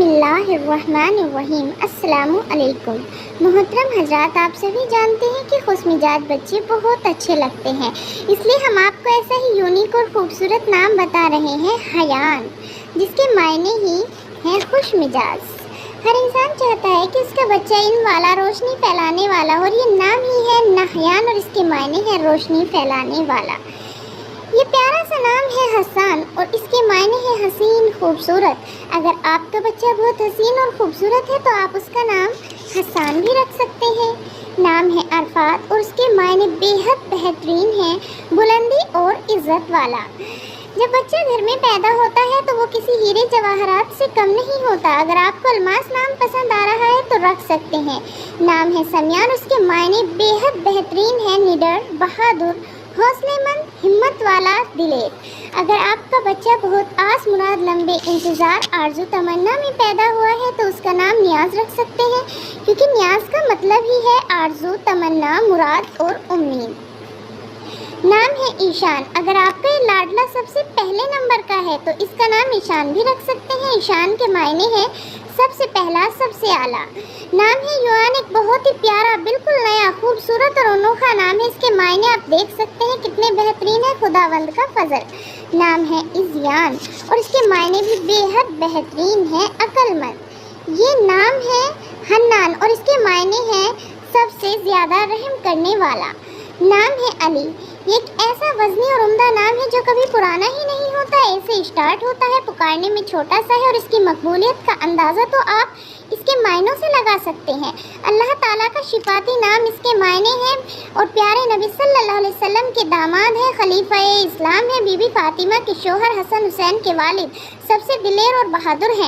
बिस्मिल्लाहिर्रहमानिर्रहीम। अस्सलामु अलैकुम। मोहतरम हजरात, आप सभी जानते हैं कि खुशमिजाज बच्चे बहुत अच्छे लगते हैं, इसलिए हम आपको ऐसा ही यूनिक और खूबसूरत नाम बता रहे हैं, हयान, जिसके मायने ही हैं खुश मिजाज। हर इंसान चाहता है कि उसका बच्चा इल्म वाला, रोशनी फैलाने वाला, और ये नाम ही है नहयान और इसके मायने हैं रोशनी फैलाने वाला। ये प्यारा सा नाम है हसन और इसके मायने है हसीन, खूबसूरत। अगर आपका बच्चा बहुत हसीन और खूबसूरत है तो आप उसका नाम हसन भी रख सकते हैं। नाम है अरफात और उसके मायने बेहद बेहतरीन है, बुलंदी और इज़्ज़त वाला। जब बच्चा घर में पैदा होता है तो वो किसी हीरे जवाहरात से कम नहीं होता। अगर आपको अलमास नाम पसंद आ रहा है तो रख सकते हैं। नाम है समियान, उसके मायने बेहद बेहतरीन है, निडर, बहादुर, हौसलेमंद, हिम्मत वाला, दिलेर। अगर आपका बच्चा बहुत आस मुराद, लंबे इंतज़ार, आरज़ू तमन्ना में पैदा हुआ है तो उसका नाम नियाज़ रख सकते हैं, क्योंकि नियाज़ का मतलब ही है आरज़ू, तमन्ना, मुराद और उम्मीद। नाम है ईशान। अगर आपका ये लाडला सबसे पहले नंबर का है तो इसका नाम ईशान भी रख सकते हैं। ईशान के मायने हैं सबसे पहला, सबसे आला। नाम है युआन, एक बहुत ही प्यारा, बिल्कुल नया, खूबसूरत और अनोखा नाम है। इसके मायने आप देख सकते हैं कितने बेहतरीन है, खुदावंद का फजल। नाम है इज़यान और इसके मायने भी बेहद बेहतरीन है, अक्लमंद। ये नाम है हन्नान और इसके मायने हैं सबसे ज़्यादा रहम करने वाला। नाम है अली। ये एक ऐसा वज़नी और उम्दा नाम है जो कभी पुराना ही नहीं होता, ऐसे स्टार्ट होता है, पुकारने में छोटा सा है और इसकी मकबूलियत का अंदाज़ा तो आप इसके मायनों से लगा सकते हैं। अल्लाह ताला का शिफाती नाम इसके मायने हैं और प्यारे नबी सल्लल्लाहु अलैहि वसल्लम के दामाद है, खलीफा-ए-इस्लाम है, बीबी फातिमा के शोहर हसन हुसैन के वालिद, सबसे दिलेर और बहादुर हैं।